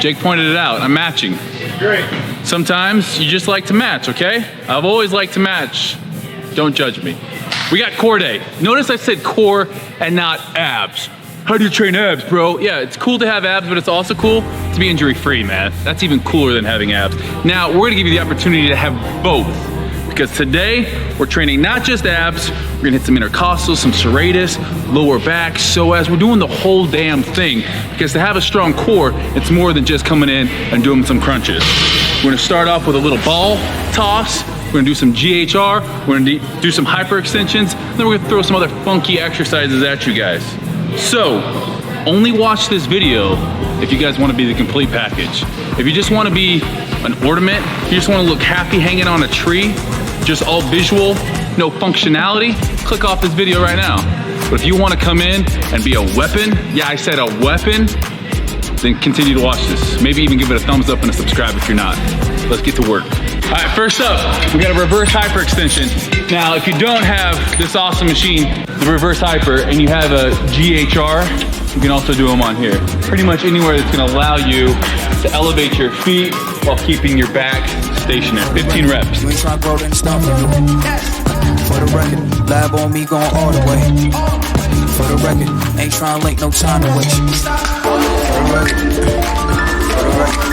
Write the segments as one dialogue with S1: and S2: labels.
S1: Jake pointed it out, I'm matching.
S2: Great.
S1: Sometimes you just like to match, okay? I've always liked to match. Don't judge me. We got core day. Notice I said core and not abs. How do you train abs, bro? Yeah, it's cool to have abs, but it's also cool to be injury-free, man. That's even cooler than having abs. Now, we're gonna give you the opportunity to have both, because today, we're training not just abs, we're gonna hit some intercostals, some serratus, lower back, psoas. We're doing the whole damn thing, because to have a strong core, it's more than just coming in and doing some crunches. We're gonna start off with a little ball toss. We're gonna do some GHR, we're gonna do some hyperextensions, then we're gonna throw some other funky exercises at you guys. So, only watch this video if you guys wanna be the complete package. If you just wanna be an ornament, you just wanna look happy hanging on a tree, just all visual, no functionality, click off this video right now. But if you wanna come in and be a weapon, yeah, I said a weapon, then continue to watch this. Maybe even give it a thumbs up and a subscribe if you're not. Let's get to work. All right, first up, we got a reverse hyperextension. Now, if you don't have this awesome machine, the reverse hyper, and you have a GHR, you can also do them on here. Pretty much anywhere that's gonna allow you to elevate your feet while keeping your back stationary. 15 reps.
S3: You ain't trying to grow, then stop it. For the record, lab on me going all the way. For the record, ain't trying to link, no time to waste. For the record, for the record,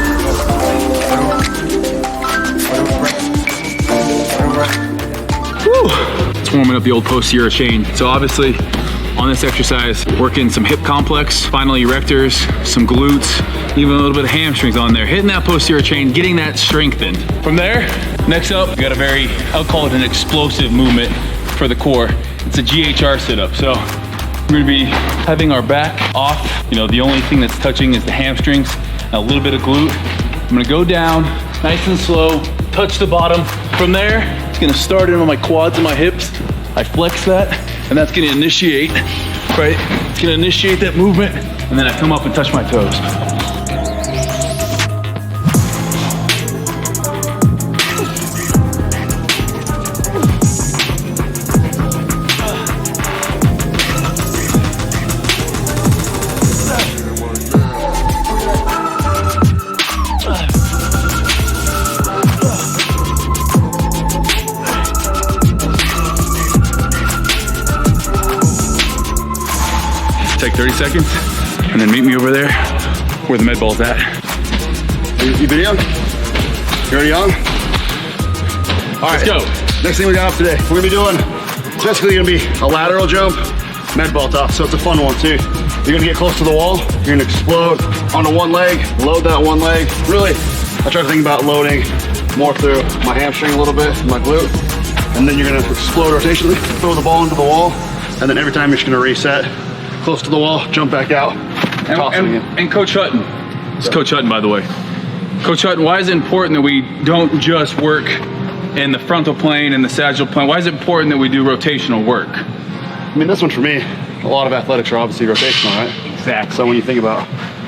S1: Woo! It's warming up the old posterior chain. So obviously, on this exercise, working some hip complex, spinal erectors, some glutes, even a little bit of hamstrings on there. Hitting that posterior chain, getting that strengthened. From there, next up, we got a very, I'll call it an explosive movement for the core. It's a GHR sit-up. So we're gonna be having our back off. You know, the only thing that's touching is the hamstrings, and a little bit of glute. I'm gonna go down, nice and slow, touch the bottom. From there, it's gonna start in on my quads and my hips. I flex that, and that's gonna initiate, right? It's gonna initiate that movement, and then I come up and touch my toes. Take 30 seconds, and then meet me over there where the med ball's at.
S2: You video? You already on? All right,
S1: let's go.
S2: Next thing we got up today, we're gonna be doing, it's basically gonna be a lateral jump, med ball toss, so it's a fun one too. You're gonna get close to the wall, you're gonna explode onto one leg, load that one leg. Really, I try to think about loading more through my hamstring a little bit, my glute, and then you're gonna explode rotationally, throw the ball into the wall, and then every time you're just gonna reset, close to the wall, jump back out, toss it again.
S1: And Coach Hutton, it's Coach Hutton, by the way. Coach Hutton, why is it important that we don't just work in the frontal plane and the sagittal plane? Why is it important that we do rotational work?
S2: I mean, this one for me, a lot of athletics are obviously rotational, right?
S1: Exactly.
S2: So when you think about,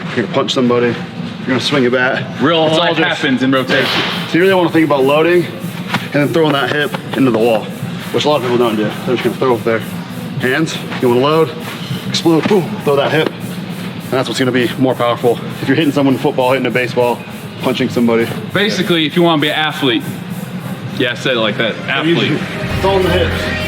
S2: you're gonna punch somebody, you're gonna swing a bat.
S1: Real life happens in rotation.
S2: So you really wanna think about loading and then throwing that hip into the wall, which a lot of people don't do. They're just gonna throw with their hands. You wanna load, explode, boom, throw that hip. And that's what's gonna be more powerful. If you're hitting someone in football, hitting a baseball, punching somebody.
S1: Basically, if you wanna be an athlete, yeah, I said it like that, athlete.
S2: It's all in the hips.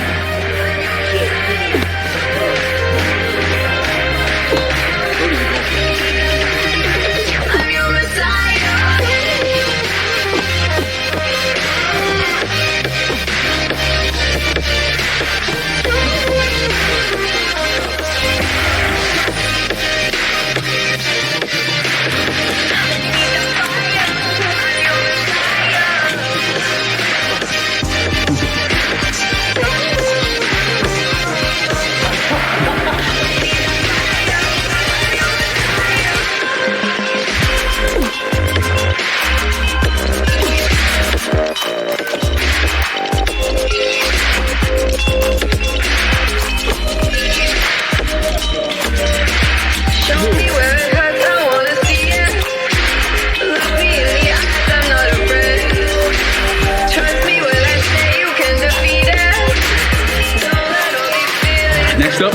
S1: Next up,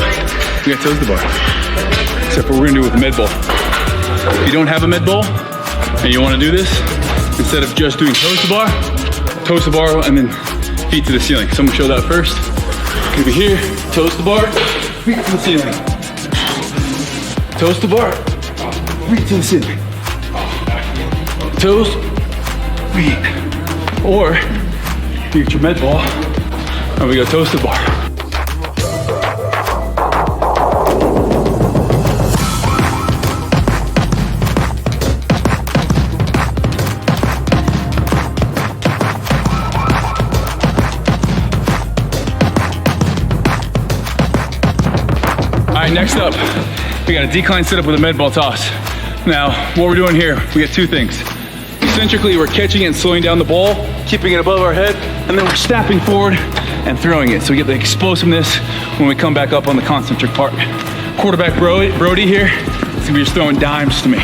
S1: we got toes to bar. Except for we're gonna do it with a med ball. If you don't have a med ball, And you wanna do this, instead of just doing toes to bar, and then feet to the ceiling. Someone show that first. Gonna be here, toes to bar, feet to the ceiling. Toes to bar, feet to the ceiling. Toes, feet. Or, you get your med ball, and we go toes to bar. All right, next up, we got a decline sit up with a med ball toss. Now, what we're doing here, we got two things. Eccentrically, we're catching it and slowing down the ball, keeping it above our head, and then we're snapping forward and throwing it. So we get the explosiveness when we come back up on the concentric part. Quarterback Brody here, is gonna be just throwing dimes to me.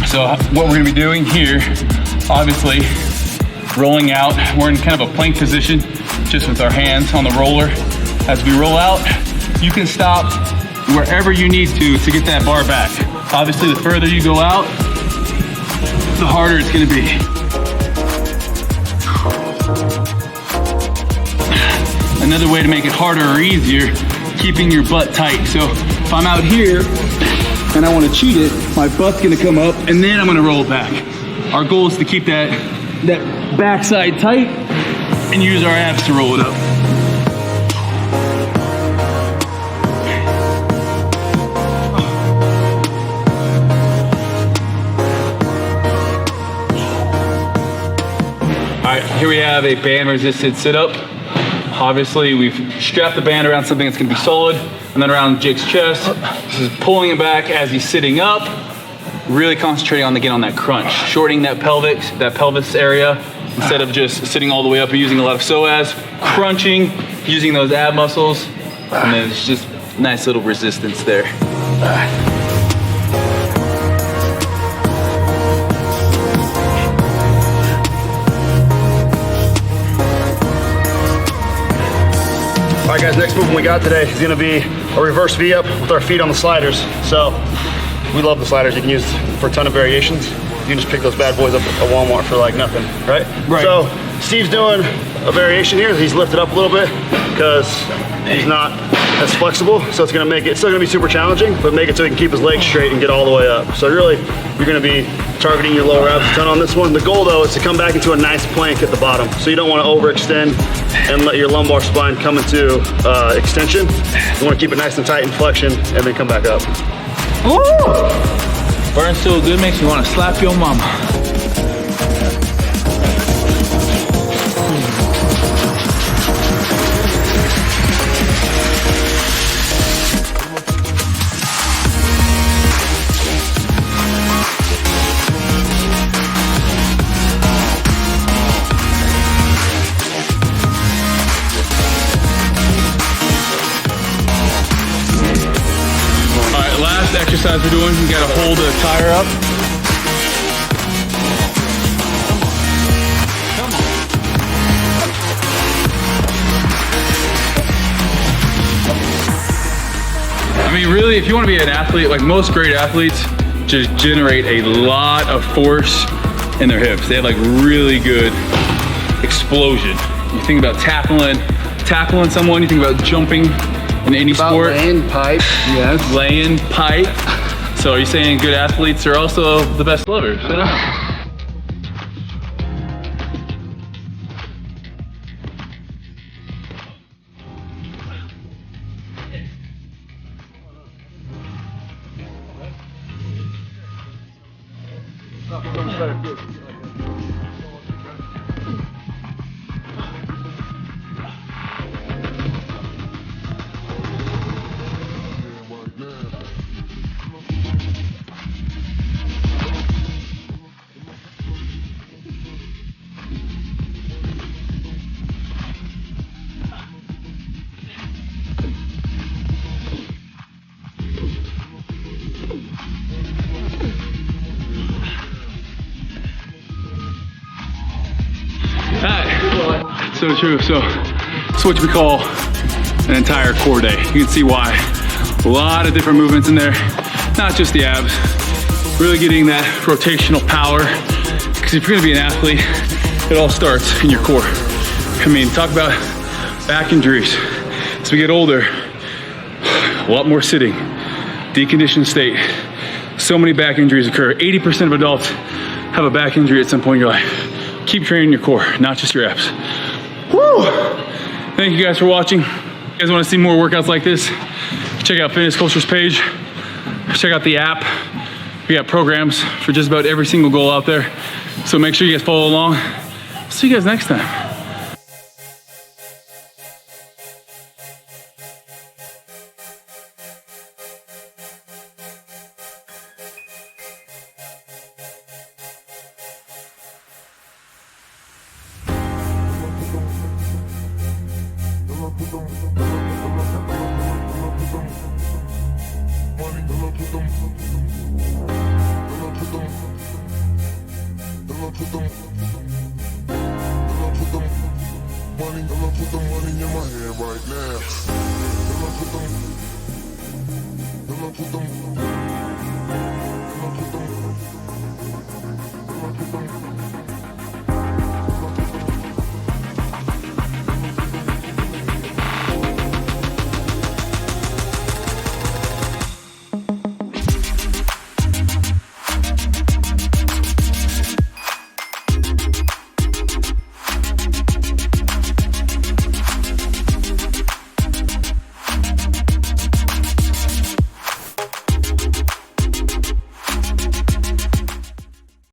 S1: So what we're gonna be doing here, obviously, rolling out. We're in kind of a plank position, just with our hands on the roller. As we roll out, you can stop wherever you need to get that bar back. Obviously, the further you go out, the harder it's gonna be. Another way to make it harder or easier, keeping your butt tight. So if I'm out here, and I want to cheat it, my butt's gonna come up and then I'm gonna roll it back. Our goal is to keep that backside tight and use our abs to roll it up. All right, here we have a band resisted sit-up. Obviously, we've strapped the band around something that's gonna be solid, and then around Jake's chest. This is pulling it back as he's sitting up, really concentrating on, again, on that crunch, shortening that pelvis area, instead of just sitting all the way up and using a lot of psoas, crunching, using those ab muscles, and then it's just nice little resistance there.
S2: All right, guys, next movement we got today is gonna be a reverse V-up with our feet on the sliders. So we love the sliders. You can use for a ton of variations. You can just pick those bad boys up at Walmart for like nothing, right?
S1: Right.
S2: So Steve's doing a variation here. He's lifted up a little bit because he's not as flexible. So it's gonna make it, it's still gonna be super challenging, but make it so he can keep his legs straight and get all the way up. So really, you're gonna be targeting your lower abs a ton on this one. The goal though is to come back into a nice plank at the bottom. So you don't wanna overextend and let your lumbar spine come into extension. You wanna keep it nice and tight in flexion and then come back up.
S1: Ooh! Burns so good, makes me wanna slap your mama. Exercise we're doing, you gotta hold the tire up. I mean, really, if you want to be an athlete, like most great athletes, just generate a lot of force in their hips. They have like really good explosion. You think about tackling someone, you think about jumping in any sport.
S2: Laying pipe.
S1: Yes, laying pipe. So are you saying good athletes are also the best lovers? I don't know. totally true. So it's what we call an entire core day. You can see why. A lot of different movements in there, not just the abs. Really getting that rotational power. Because if you're gonna be an athlete, it all starts in your core. I mean, talk about back injuries. As we get older, a lot more sitting, deconditioned state. So many back injuries occur. 80% of adults have a back injury at some point in your life. Keep training your core, not just your abs. Woo! Thank you guys for watching. If you guys wanna see more workouts like this, check out Fitness Culture's page. Check out the app. We got programs for just about every single goal out there. So make sure you guys follow along. See you guys next time.